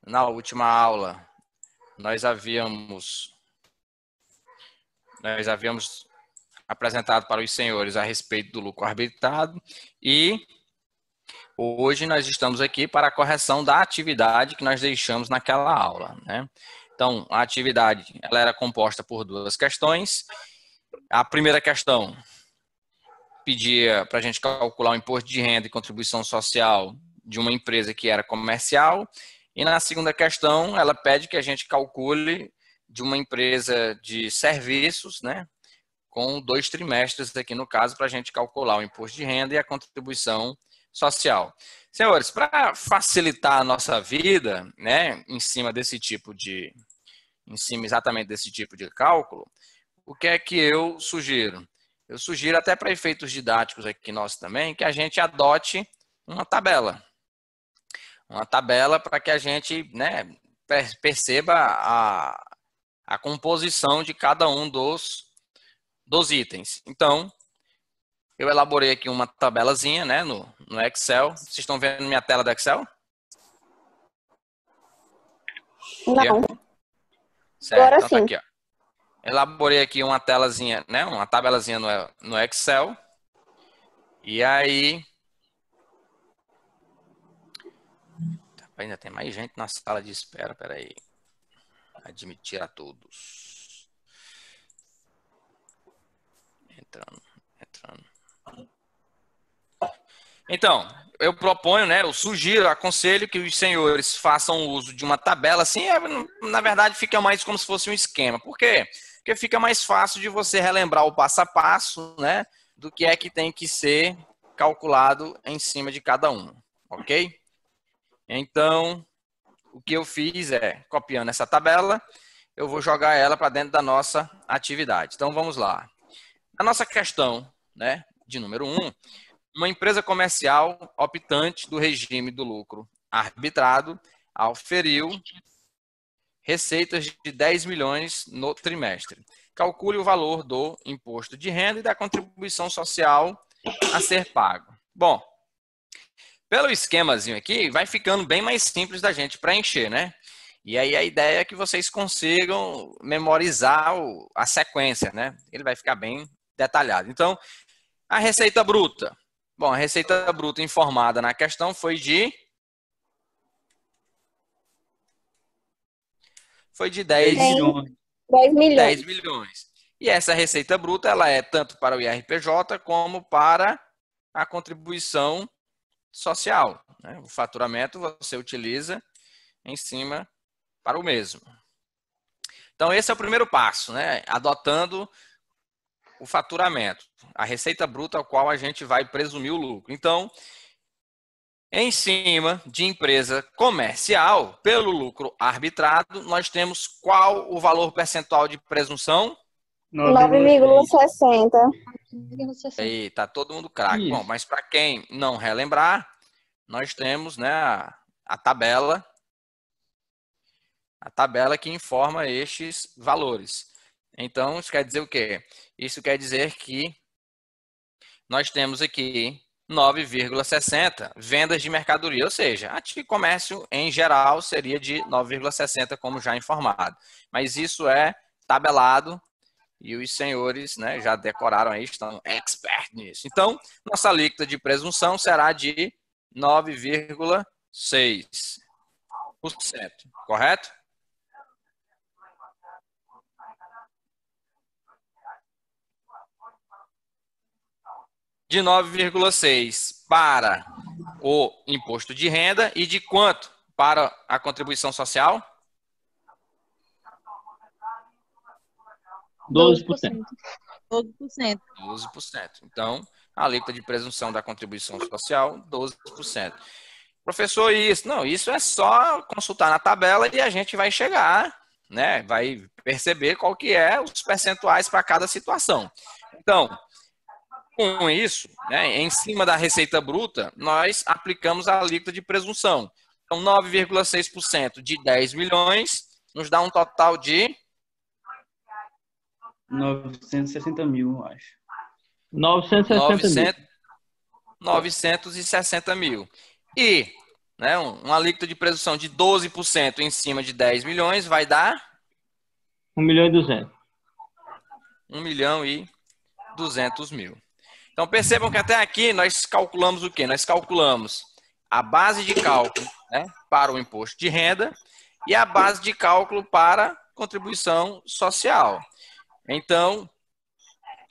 na última aula, nós havíamos apresentado para os senhores a respeito do lucro arbitrado e hoje nós estamos aqui para a correção da atividade que nós deixamos naquela aula, né? Então, a atividade ela era composta por duas questões. A primeira questão pedia para a gente calcular o imposto de renda e contribuição social de uma empresa que era comercial. E na segunda questão, ela pede que a gente calcule de uma empresa de serviços, né? Com 2 trimestres aqui no caso, para a gente calcular o imposto de renda e a contribuição social. Senhores, para facilitar a nossa vida, né, em cima exatamente desse tipo de cálculo, o que é que eu sugiro? Eu sugiro até para efeitos didáticos aqui nós também, que a gente adote uma tabela. Uma tabela para que a gente, né, perceba a composição de cada um dos itens. Então, eu elaborei aqui uma tabelazinha, né, no Excel. Vocês estão vendo minha tela do Excel? Não. Certo, Agora então sim. tá aqui, ó. Elaborei aqui uma telazinha, né, uma tabelazinha no Excel. E aí... Ainda tem mais gente na sala de espera, peraí. Admitir a todos. Entrando. Então, eu proponho, né, eu sugiro, aconselho que os senhores façam uso de uma tabela, assim, na verdade fica mais como se fosse um esquema. Por quê? Porque fica mais fácil de você relembrar o passo a passo, né, do que é que tem que ser calculado em cima de cada um, ok? Então, o que eu fiz é, copiando essa tabela, eu vou jogar ela para dentro da nossa atividade. Então, vamos lá. A nossa questão, né, de número 1, uma empresa comercial optante do regime do lucro arbitrado auferiu receitas de 10 milhões no trimestre. Calcule o valor do imposto de renda e da contribuição social a ser pago. Bom, pelo esquemazinho aqui, vai ficando bem mais simples da gente preencher, né? E aí a ideia é que vocês consigam memorizar a sequência, né? Ele vai ficar bem detalhado. Então, a receita bruta. Bom, a receita bruta informada na questão foi de 10 milhões. 10 milhões. 10 milhões. E essa receita bruta ela é tanto para o IRPJ como para a contribuição social, né? O faturamento você utiliza em cima para o mesmo. Então, esse é o primeiro passo, né? Adotando o faturamento, a receita bruta ao qual a gente vai presumir o lucro. Então, em cima de empresa comercial, pelo lucro arbitrado, nós temos qual o valor percentual de presunção? 9,60. Aí, tá todo mundo craque. Bom, mas para quem não relembrar, nós temos, né, a tabela que informa estes valores. Então, isso quer dizer o quê? Isso quer dizer que nós temos aqui 9,60 vendas de mercadoria, ou seja, a de comércio em geral seria de 9,60, como já informado. Mas isso é tabelado e os senhores, né, já decoraram aí, estão expert nisso. Então, nossa alíquota de presunção será de 9,6%, correto? De 9,6 para o imposto de renda e de quanto para a contribuição social? 12%. 12%. Então, a alíquota de presunção da contribuição social, 12%. Professor, isso? Não, isso é só consultar na tabela e a gente vai chegar, né? Vai perceber qual que é os percentuais para cada situação. Então, com isso, né, em cima da receita bruta, nós aplicamos a alíquota de presunção. Então, 9,6% de 10 milhões nos dá um total de 960 mil, eu acho. 960 mil. E né? Uma alíquota de presunção de 12% em cima de 10 milhões vai dar 1.200.000. 1.200.000. Então percebam que até aqui nós calculamos o quê? Nós calculamos a base de cálculo, né, para o imposto de renda e a base de cálculo para contribuição social. Então,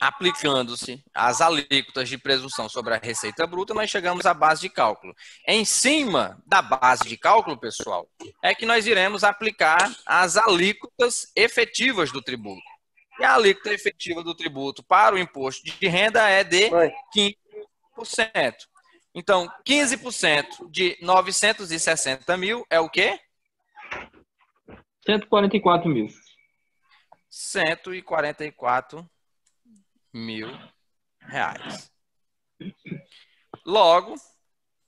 aplicando-se as alíquotas de presunção sobre a receita bruta, nós chegamos à base de cálculo. Em cima da base de cálculo, pessoal, é que nós iremos aplicar as alíquotas efetivas do tributo. E a alíquota efetiva do tributo para o imposto de renda é de 15%. Então, 15% de 960 mil é o quê? 144 mil. 144 mil reais. Logo,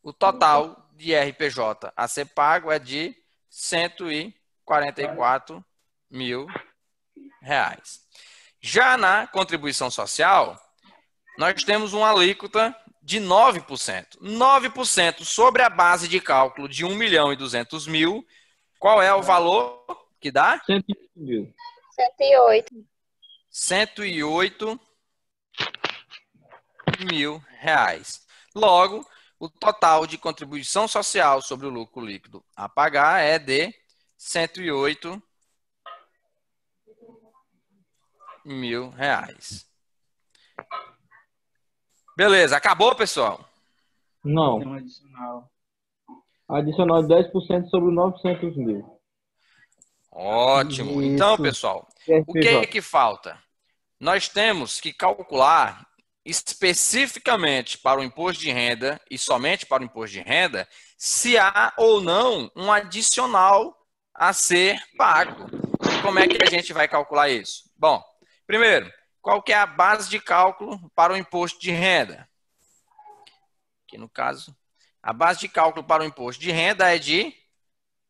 o total de RPJ a ser pago é de 144 mil reais. Já na contribuição social, nós temos uma alíquota de 9%. 9% sobre a base de cálculo de 1.200.000. Qual é o valor que dá? 108 mil. 108. 108 mil reais. Logo, o total de contribuição social sobre o lucro líquido a pagar é de 108 mil reais. Beleza, acabou, pessoal? Não. Tem um adicional. Adicional de 10% sobre 900 mil. Ótimo. Isso. Então, pessoal, o que é que falta? Nós temos que calcular especificamente para o imposto de renda e somente para o imposto de renda se há ou não um adicional a ser pago. E como é que a gente vai calcular isso? Bom, primeiro, qual que é a base de cálculo para o imposto de renda? Aqui no caso, a base de cálculo para o imposto de renda é de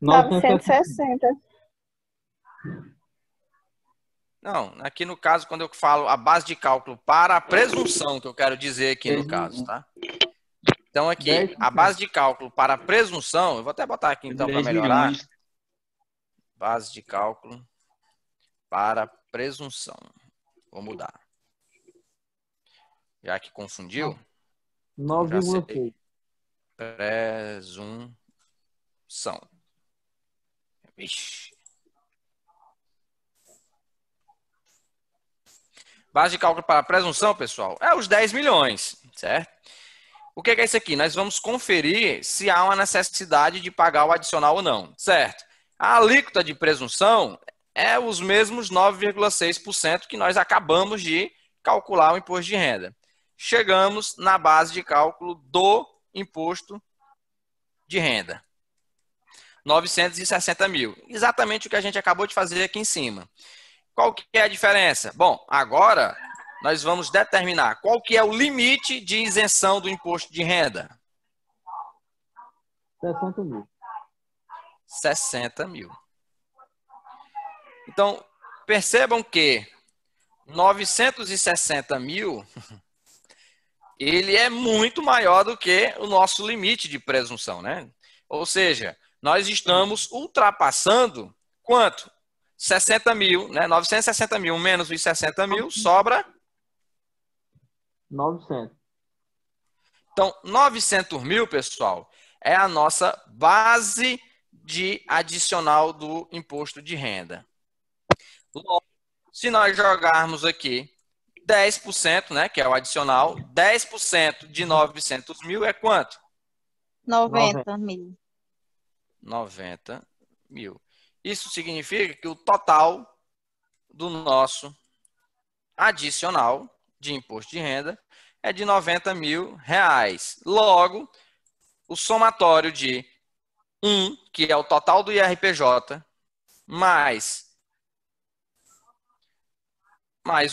960. Não, aqui no caso, quando eu falo a base de cálculo para a presunção, que eu quero dizer aqui no caso, tá? Então aqui, a base de cálculo para a presunção, eu vou até botar aqui então para 10 melhorar. milhões. Base de cálculo para presunção. Vou mudar. Já que confundiu, 9,6. presunção. Ixi. Base de cálculo para presunção, pessoal, é os 10 milhões, certo? O que é isso aqui? Nós vamos conferir se há uma necessidade de pagar o adicional ou não, certo? A alíquota de presunção é os mesmos 9,6% que nós acabamos de calcular o imposto de renda. Chegamos na base de cálculo do imposto de renda. 960 mil. Exatamente o que a gente acabou de fazer aqui em cima. Qual que é a diferença? Bom, agora nós vamos determinar qual que é o limite de isenção do imposto de renda. 60 mil. 60 mil. Então, percebam que 960 mil, ele é muito maior do que o nosso limite de presunção, né? Ou seja, nós estamos ultrapassando quanto? 60 mil, né? 960 mil menos os 60 mil, sobra 900. Então, 900 mil, pessoal, é a nossa base de adicional do imposto de renda. Logo, se nós jogarmos aqui 10%, né, que é o adicional, 10% de 900 mil é quanto? 90 mil. 90 mil. Isso significa que o total do nosso adicional de imposto de renda é de 90 mil reais. Logo, o somatório de 1, que é o total do IRPJ, mais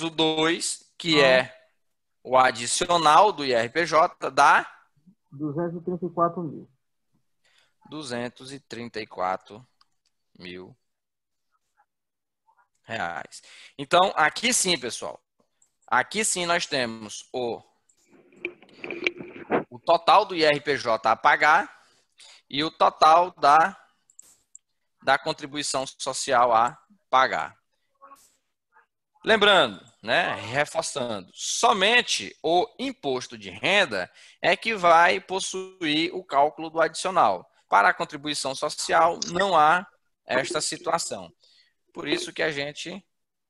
o 2, que é o adicional do IRPJ, dá 234 mil. 234 mil reais. Então, aqui sim, pessoal. Aqui sim nós temos o total do IRPJ a pagar e o total da contribuição social a pagar. Lembrando, né, reforçando, somente o imposto de renda é que vai possuir o cálculo do adicional. Para a contribuição social, não há esta situação. Por isso que a gente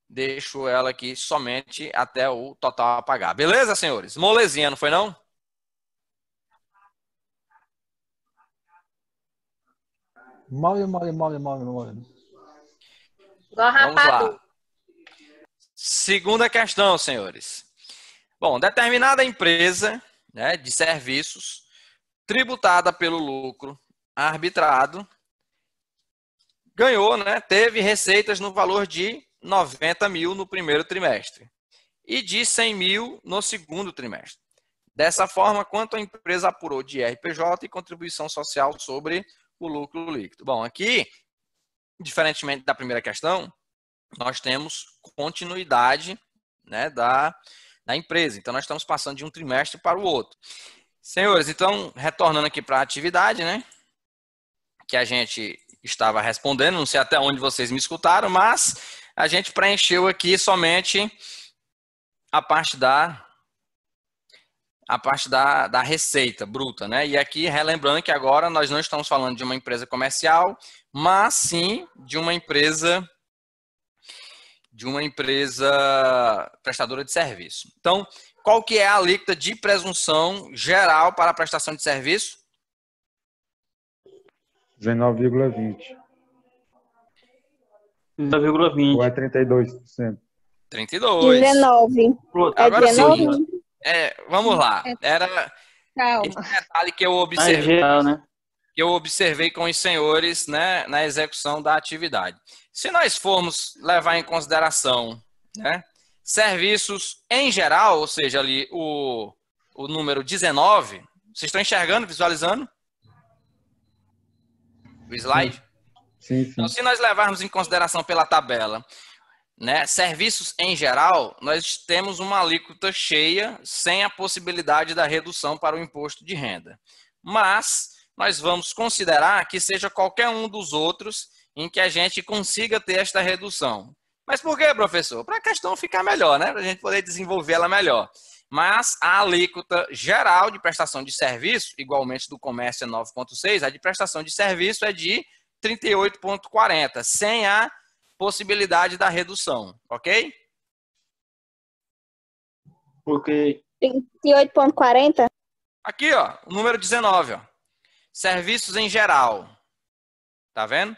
deixou ela aqui somente até o total a pagar. Beleza, senhores? Molezinha, não foi não? Mole. Vamos lá. Segunda questão, senhores. Bom, determinada empresa, né, de serviços tributada pelo lucro arbitrado ganhou, né, teve receitas no valor de 90 mil no primeiro trimestre e de 100 mil no segundo trimestre. Dessa forma, quanto a empresa apurou de RPJ e contribuição social sobre o lucro líquido? Bom, aqui, diferentemente da primeira questão, nós temos continuidade, né, da empresa. Então, nós estamos passando de um trimestre para o outro. Senhores, então, retornando aqui para a atividade, né, que a gente estava respondendo, não sei até onde vocês me escutaram, mas a gente preencheu aqui somente a parte da receita bruta, né? E aqui, relembrando que agora nós não estamos falando de uma empresa comercial, mas sim de uma empresa prestadora de serviço. Então, qual que é a alíquota de presunção geral para a prestação de serviço? 19,20. 19,20. Ou é 32%? 32. 19. Agora 19. sim, vamos lá. Era Calma. esse detalhe que eu Ah, é observei. geral, né? Que eu observei com os senhores, né, na execução da atividade. Se nós formos levar em consideração, né, serviços em geral, ou seja, ali o número 19, vocês estão enxergando, visualizando o slide? Sim. Então, se nós levarmos em consideração pela tabela, né, serviços em geral, nós temos uma alíquota cheia, sem a possibilidade da redução para o imposto de renda. Mas nós vamos considerar que seja qualquer um dos outros em que a gente consiga ter esta redução. Mas por quê, professor? Para a questão ficar melhor, né? Para a gente poder desenvolver ela melhor. Mas a alíquota geral de prestação de serviço, igualmente do comércio é 9,6, a de prestação de serviço é de 38,40, sem a possibilidade da redução, ok? Porque 38,40? Aqui, ó, o número 19, ó. Serviços em geral. Tá vendo?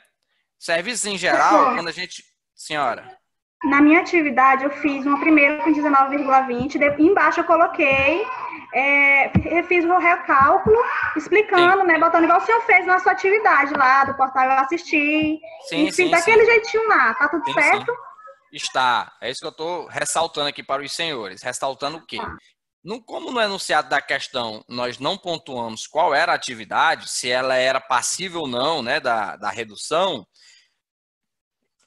Serviços em geral, quando a gente... Senhora. Na minha atividade, eu fiz uma primeira com 19,20, embaixo eu coloquei, fiz o recálculo, explicando, né, botando igual o senhor fez na sua atividade lá, do portal eu assisti, enfim, daquele jeitinho lá, tá tudo certo? Sim. Está, é isso que eu estou ressaltando aqui para os senhores, ressaltando o quê? Como no enunciado da questão nós não pontuamos qual era a atividade, se ela era passível ou não, né, da redução,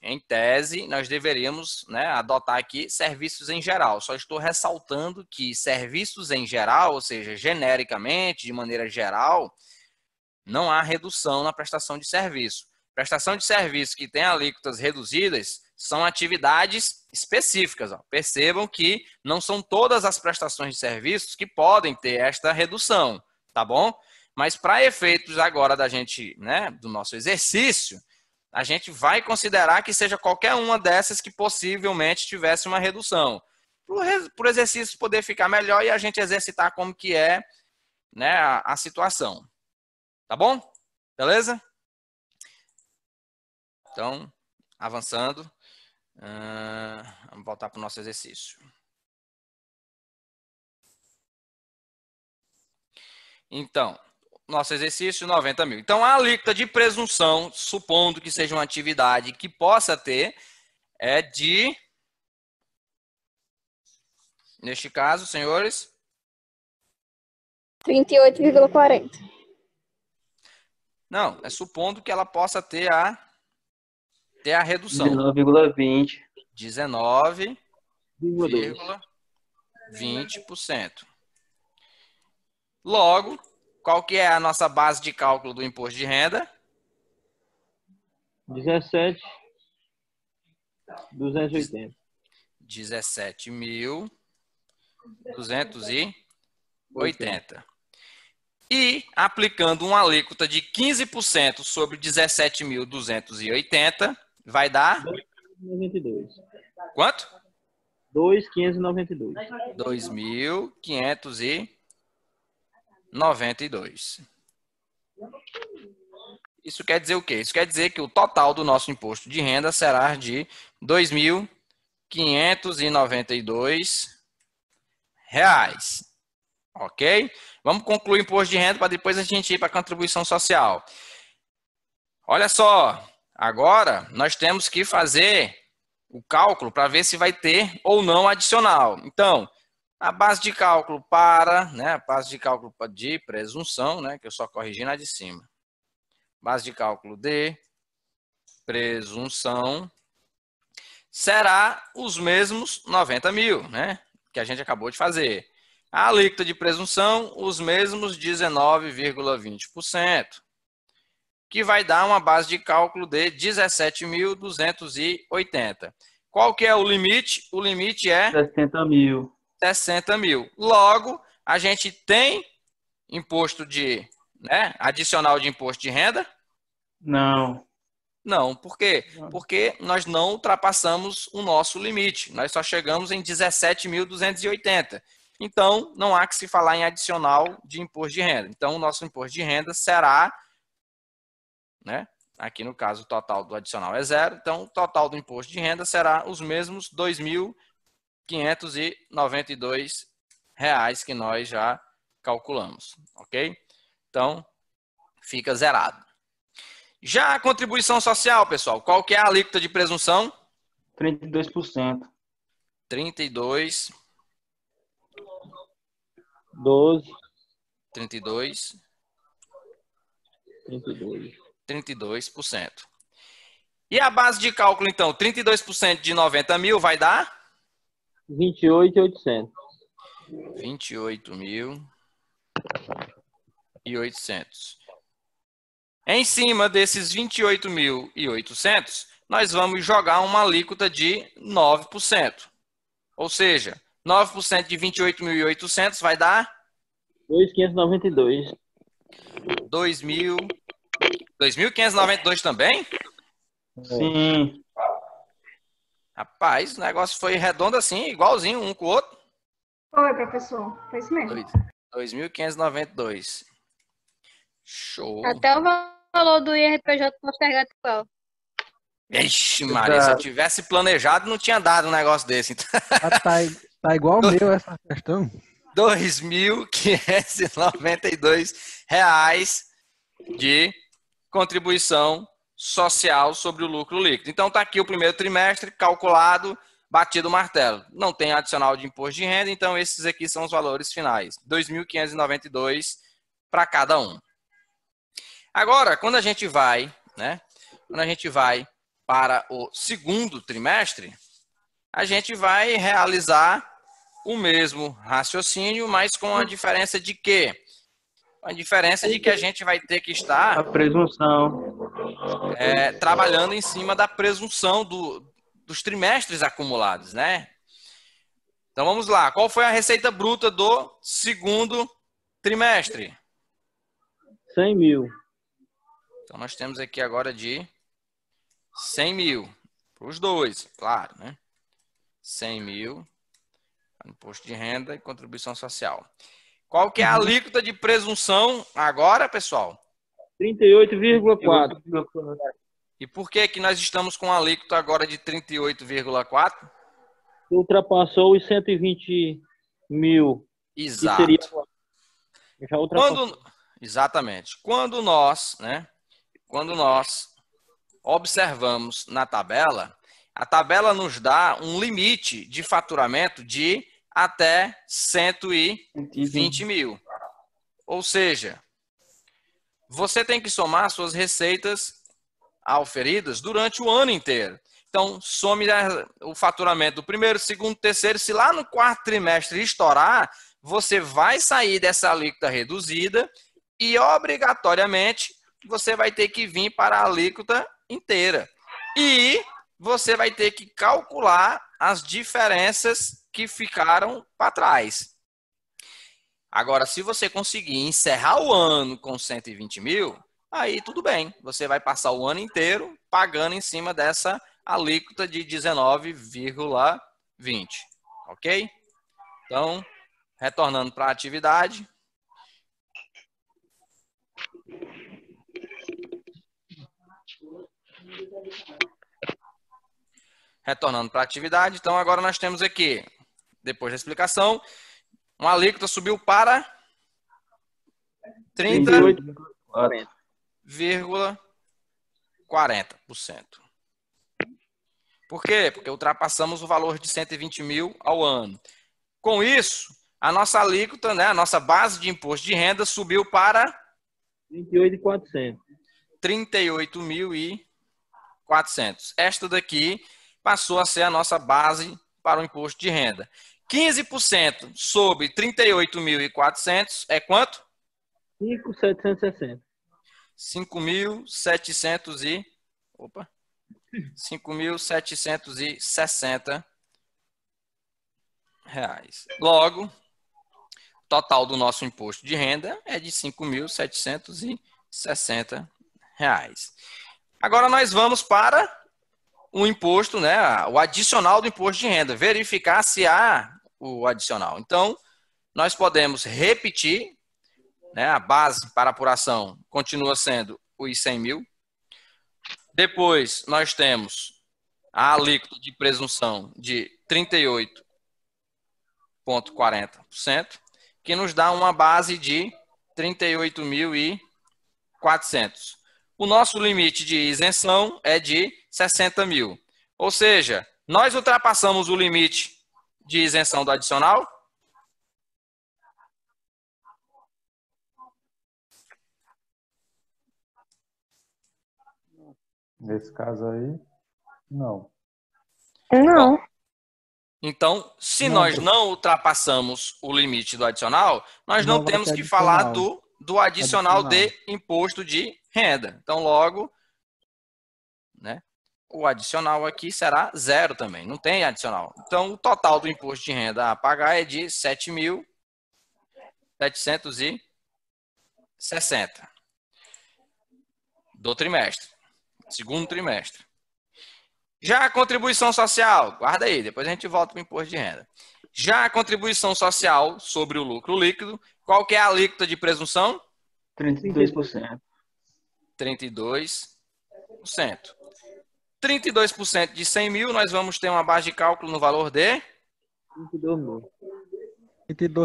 em tese, nós deveríamos, né, adotar aqui serviços em geral. Só estou ressaltando que serviços em geral, ou seja, genericamente, de maneira geral, não há redução na prestação de serviço. Prestação de serviço que tem alíquotas reduzidas são atividades específicas. Ó. Percebam que não são todas as prestações de serviços que podem ter esta redução, tá bom? Mas para efeitos agora da gente, né, do nosso exercício, a gente vai considerar que seja qualquer uma dessas que possivelmente tivesse uma redução. Por exercício poder ficar melhor e a gente exercitar como que é, né, a situação. Tá bom? Beleza? Então, avançando. Vamos voltar para o nosso exercício. Então, nosso exercício, 90 mil. Então, a alíquota de presunção, supondo que seja uma atividade que possa ter, é de... Neste caso, senhores... 38,40. Não, é supondo que ela possa ter a redução. 19,20. 19,20%. Logo, Qual que é a nossa base de cálculo do imposto de renda? 17.280. 17.280. E aplicando uma alíquota de 15% sobre 17.280, vai dar 2.592. quanto? 2.592. 2.592. Isso quer dizer o quê? Isso quer dizer que o total do nosso imposto de renda será de R$ 2.592. Ok? Vamos concluir o imposto de renda para depois a gente ir para a contribuição social. Olha só, agora nós temos que fazer o cálculo para ver se vai ter ou não adicional. Então, a base de cálculo a base de cálculo de presunção, né, que eu só corrigi na de cima. Base de cálculo de presunção será os mesmos 90 mil, né, que a gente acabou de fazer. A alíquota de presunção, os mesmos 19,20%, que vai dar uma base de cálculo de 17.280. Qual que é o limite? O limite é 60 mil. 60 mil. Logo, a gente tem imposto de, adicional de imposto de renda? Não. Não, por quê? Porque nós não ultrapassamos o nosso limite. Nós só chegamos em 17.280. Então, não há que se falar em adicional de imposto de renda. Então, o nosso imposto de renda será, aqui no caso o total do adicional é zero, então o total do imposto de renda será os mesmos R$ 2.592 que nós já calculamos, ok? Então, fica zerado. Já a contribuição social, pessoal, qual que é a alíquota de presunção? 32%. 32. 12. 32. 32. 32%. E a base de cálculo, então, 32% de 90 mil vai dar? 28.800. 28.800. Em cima desses 28.800, nós vamos jogar uma alíquota de 9%. Ou seja, 9% de 28.800 vai dar? 2.592. 2.592 também? Sim. Rapaz, o negócio foi redondo assim, igualzinho um com o outro. Foi, professor. Foi isso mesmo. 2.592. Show. Até o valor do IRPJ postergado igual. Ixi, Maria, se eu tivesse planejado, não tinha dado um negócio desse. Então. Tá igual o meu essa questão. R$ 2.592 de contribuição social sobre o lucro líquido. Então, está aqui o primeiro trimestre calculado, batido o martelo. Não tem adicional de imposto de renda, então esses aqui são os valores finais. R$ 2.592 para cada um. Agora, quando a gente vai para o segundo trimestre, a gente vai realizar o mesmo raciocínio, mas com a diferença de quê? A diferença de que a gente vai ter que estar A presunção. trabalhando em cima da presunção dos trimestres acumulados, né? Então vamos lá. Qual foi a receita bruta do segundo trimestre? 100 mil. Então nós temos aqui agora de 100 mil. Para os dois, claro, né? 100 mil. Imposto de renda e contribuição social. Qual que é a alíquota de presunção agora, pessoal? 38,4. E por que que nós estamos com a alíquota agora de 38,4? Ultrapassou os 120 mil. Exato. Que seria, já ultrapassou. Exatamente. Quando nós observamos na tabela, a tabela nos dá um limite de faturamento de até 120 mil. Ou seja, você tem que somar suas receitas auferidas durante o ano inteiro. Então, some o faturamento do primeiro, segundo, terceiro. Se lá no quarto trimestre estourar, você vai sair dessa alíquota reduzida E, obrigatoriamente, você vai ter que vir para a alíquota inteira. E você vai ter que calcular as diferenças que ficaram para trás. Agora, se você conseguir encerrar o ano com 120 mil, aí tudo bem. Você vai passar o ano inteiro pagando em cima dessa alíquota de 19,20. Ok? Então, retornando para a atividade. Retornando para a atividade. Então, agora nós temos aqui, depois da explicação, uma alíquota subiu para 30,40%. Por quê? Porque ultrapassamos o valor de 120 mil ao ano. Com isso, a nossa alíquota, né, a nossa base de imposto de renda subiu para 38.400. 38.400. Esta daqui passou a ser a nossa base para o imposto de renda. 15% sobre 38.400 é quanto? 5.760. 5.760 reais. Logo, o total do nosso imposto de renda é de 5.760 reais. Agora nós vamos para o imposto, né, o adicional do imposto de renda, verificar se há o adicional. Então, nós podemos repetir, né, a base para apuração continua sendo os 100 mil. Depois, nós temos a alíquota de presunção de 38,40%, que nos dá uma base de 38.400. O nosso limite de isenção é de 60 mil. Ou seja, nós ultrapassamos o limite de isenção do adicional? Nesse caso aí, não. Não. Então, se Não, nós não ultrapassamos o limite do adicional, nós não Não vai temos ter que falar adicional. do adicional de imposto de renda. Então, logo, né, o adicional aqui será zero também, não tem adicional. Então, o total do imposto de renda a pagar é de 7.760 do trimestre, segundo trimestre. Já a contribuição social, guarda aí, depois a gente volta para o imposto de renda. Já a contribuição social sobre o lucro líquido, qual que é a alíquota de presunção? 32%. 32%. 32% de 100 mil, nós vamos ter uma base de cálculo no valor de 22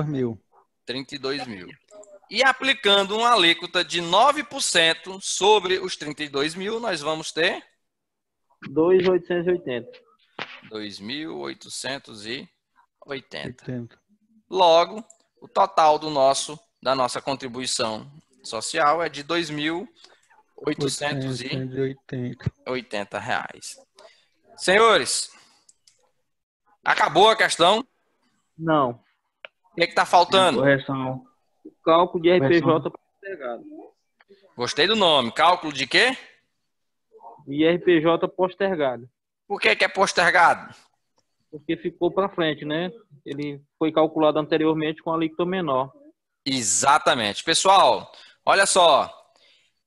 mil. 32 mil. E aplicando uma alíquota de 9% sobre os 32 mil, nós vamos ter 2.880. 2.880. 80. Logo, o total da nossa contribuição social é de 2.880 reais. Senhores, acabou a questão? Não. O que está faltando? Correção. O cálculo de RPJ postergado. Gostei do nome. Cálculo de quê? E RPJ postergado. Por que é postergado? Porque ficou para frente, né? Ele foi calculado anteriormente com alíquota menor. Exatamente. Pessoal, olha só.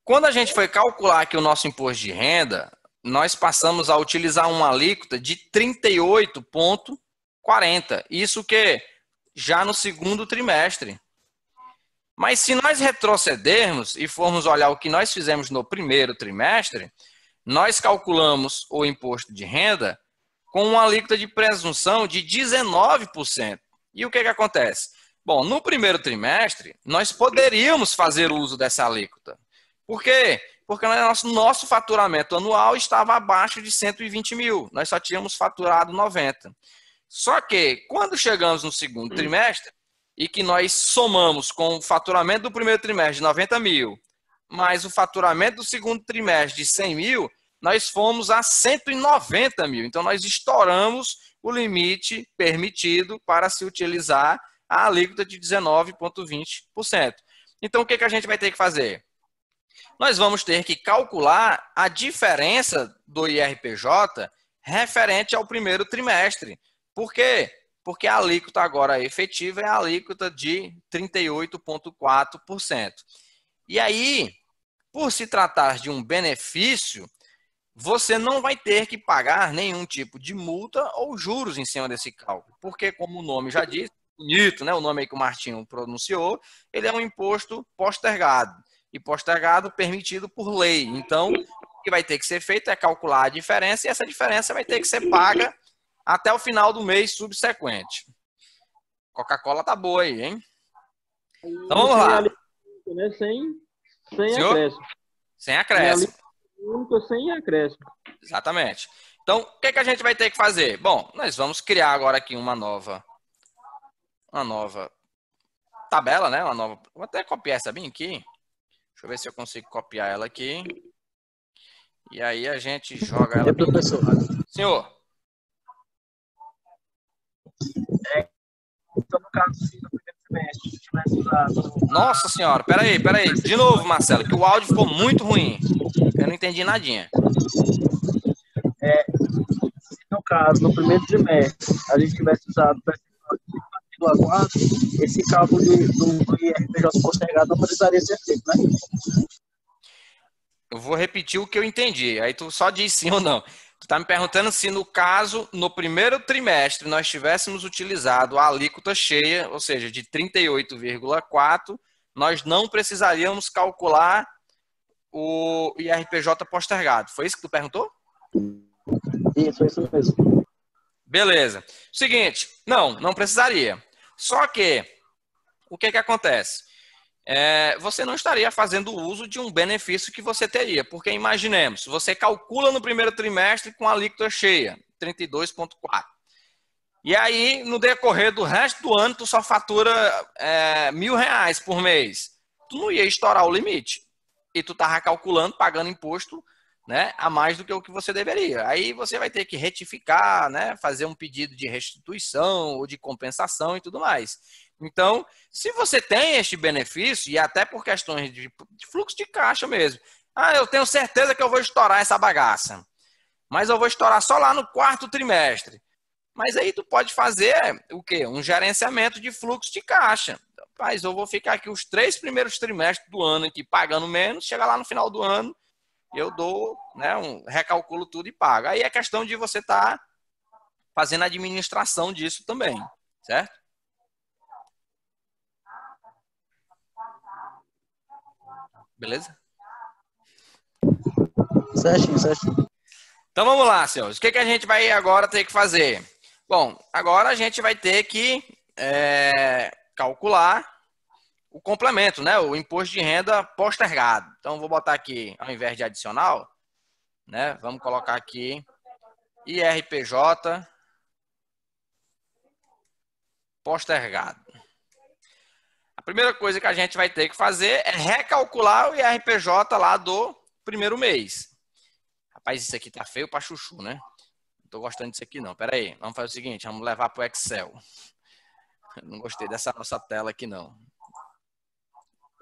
Quando a gente foi calcular aqui o nosso imposto de renda, nós passamos a utilizar uma alíquota de 38,40. Isso que já no segundo trimestre. Mas se nós retrocedermos e formos olhar o que nós fizemos no primeiro trimestre, nós calculamos o imposto de renda com uma alíquota de presunção de 19%. E o que acontece? Bom, no primeiro trimestre, nós poderíamos fazer uso dessa alíquota. Por quê? Porque o nosso faturamento anual estava abaixo de 120 mil. Nós só tínhamos faturado 90. Só que, quando chegamos no segundo trimestre, e que nós somamos com o faturamento do primeiro trimestre de 90 mil, mais o faturamento do segundo trimestre de 100 mil, nós fomos a 190 mil. Então, nós estouramos o limite permitido para se utilizar a alíquota de 19,20%. Então, o que a gente vai ter que fazer? Nós vamos ter que calcular a diferença do IRPJ referente ao primeiro trimestre. Por quê? Porque a alíquota agora efetiva é a alíquota de 38,4%. E aí, por se tratar de um benefício, você não vai ter que pagar nenhum tipo de multa ou juros em cima desse cálculo. Porque, como o nome já diz, bonito, né? O nome aí que o Martinho pronunciou, ele é um imposto postergado. E postergado permitido por lei. Então, o que vai ter que ser feito é calcular a diferença, e essa diferença vai ter que ser paga até o final do mês subsequente. Coca-Cola tá boa aí, hein? Então vamos lá. Né? Sem Senhor? acréscimo. Sem acréscimo. Único sem acréscimo. Exatamente. Então, o que a gente vai ter que fazer? Bom, nós vamos criar agora aqui uma nova tabela, né? Vou até copiar essa bem aqui. Deixa eu ver se eu consigo copiar ela aqui. E aí a gente joga ela. Professor. Senhor. Então, no caso, se no primeiro semestre tivesse usado... Nossa senhora, peraí. De novo, Marcelo, que o áudio ficou muito ruim. Eu não entendi nadinha. Se no caso, no primeiro trimestre, a gente tivesse usado o percentual de 5,4, esse cálculo do IRPJ postergado não precisaria ser feito, né? Eu vou repetir o que eu entendi. Aí tu só diz sim ou não. Tu está me perguntando se, no caso, no primeiro trimestre, nós tivéssemos utilizado a alíquota cheia, ou seja, de 38,4%, nós não precisaríamos calcular o IRPJ postergado. Foi isso que tu perguntou? Isso mesmo. Beleza. Seguinte, não precisaria. Só que, o que acontece? Você não estaria fazendo uso de um benefício que você teria, porque imaginemos, você calcula no primeiro trimestre com a alíquota cheia, 32,4%. E aí, no decorrer do resto do ano, tu só fatura R$1.000 por mês. Tu não ia estourar o limite. E tu estava calculando, pagando imposto, né, a mais do que o que você deveria. Aí você vai ter que retificar, né, fazer um pedido de restituição ou de compensação e tudo mais. Então, se você tem este benefício, e até por questões de fluxo de caixa mesmo, eu tenho certeza que eu vou estourar essa bagaça, mas eu vou estourar só lá no quarto trimestre. Mas aí tu pode fazer o quê? Um gerenciamento de fluxo de caixa. Mas eu vou ficar aqui os 3 primeiros trimestres do ano aqui pagando menos, chega lá no final do ano, eu dou, né, recalculo tudo e pago. Aí é questão de você estar fazendo a administração disso também, certo? Beleza? Certinho. Então vamos lá, senhores. O que a gente vai agora ter que fazer? Bom, agora a gente vai ter que calcular o complemento, né? O imposto de renda postergado. Então vou botar aqui, ao invés de adicional, né? Vamos colocar aqui IRPJ postergado. A primeira coisa que a gente vai ter que fazer é recalcular o IRPJ lá do primeiro mês. Rapaz, isso aqui tá feio pra chuchu, né? Não tô gostando disso aqui não. Pera aí, vamos fazer o seguinte, vamos levar pro Excel. Não gostei dessa nossa tela aqui não.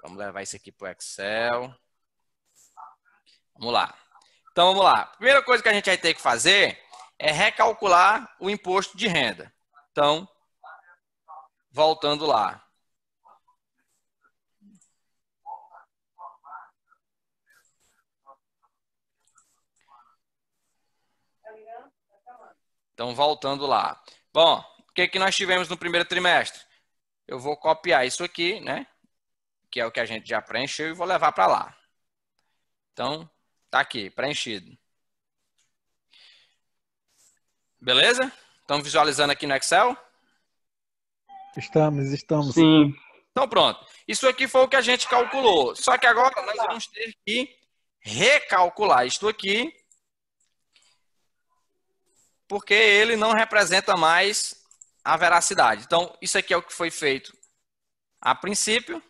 Vamos levar isso aqui pro Excel. Vamos lá. Então vamos lá. A primeira coisa que a gente vai ter que fazer é recalcular o imposto de renda. Então, voltando lá. Então, voltando lá. Bom, o que nós tivemos no primeiro trimestre? Eu vou copiar isso aqui, né? Que é o que a gente já preencheu e vou levar para lá. Então, tá aqui, preenchido. Beleza? Estão visualizando aqui no Excel? Estamos. Sim. Então, pronto. Isso aqui foi o que a gente calculou. Só que agora nós vamos ter que recalcular isto aqui, porque ele não representa mais a veracidade. Então, isso aqui é o que foi feito a princípio.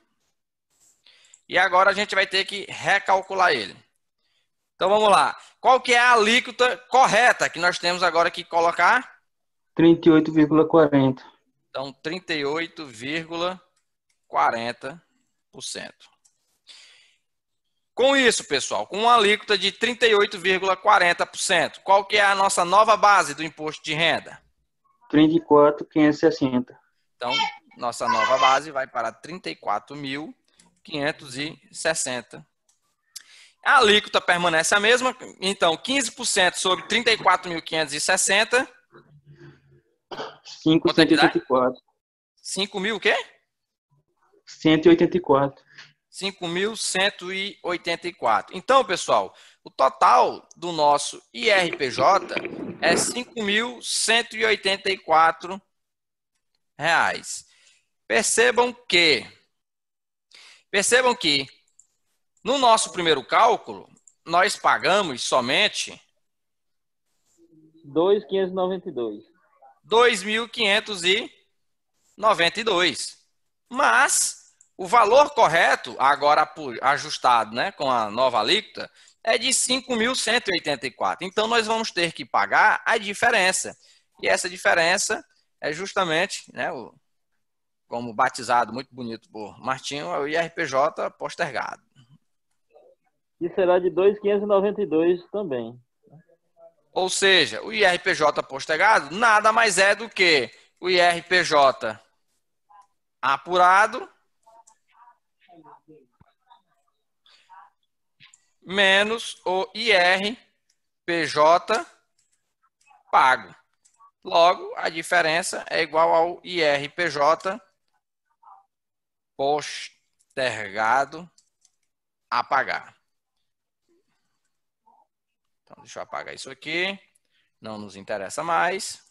E agora a gente vai ter que recalcular ele. Então, vamos lá. Qual que é a alíquota correta que nós temos agora que colocar? 38,40. Então, 38,40%. Com isso, pessoal, com uma alíquota de 38,40%, qual que é a nossa nova base do imposto de renda? 34.560. Então, nossa nova base vai para 34.560. A alíquota permanece a mesma, então 15% sobre 34.560. 5.184. 5.000 o quê? 184. 5.184. Então, pessoal, o total do nosso IRPJ é R$ 5.184. Percebam que no nosso primeiro cálculo, nós pagamos somente 2.592. 2.592. Mas o valor correto, agora ajustado, né, com a nova alíquota, é de 5.184. Então, nós vamos ter que pagar a diferença. E essa diferença é justamente, né, como batizado muito bonito por Martinho, é o IRPJ postergado. E será de 2.592 também. Ou seja, o IRPJ postergado nada mais é do que o IRPJ apurado menos o IRPJ pago. Logo, a diferença é igual ao IRPJ postergado a pagar. Então, deixa eu apagar isso aqui. Não nos interessa mais.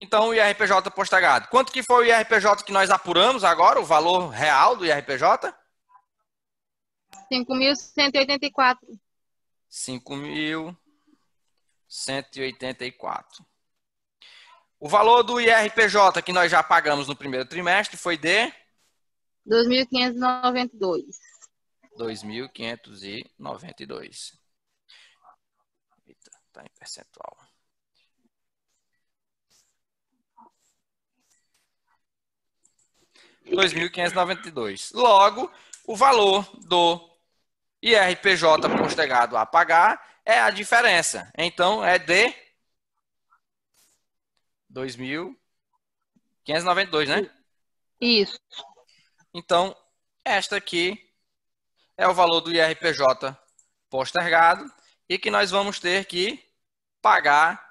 Então, o IRPJ postergado. Quanto que foi o IRPJ que nós apuramos agora? O valor real do IRPJ? 5.184. 5.184. O valor do IRPJ que nós já pagamos no primeiro trimestre foi de 2.592. 2.592. Eita, tá em percentual. R$ 2.592. Logo, o valor do IRPJ postergado a pagar é a diferença. Então, é de 2.592, né? Isso. Então, esta aqui é o valor do IRPJ postergado e que nós vamos ter que pagar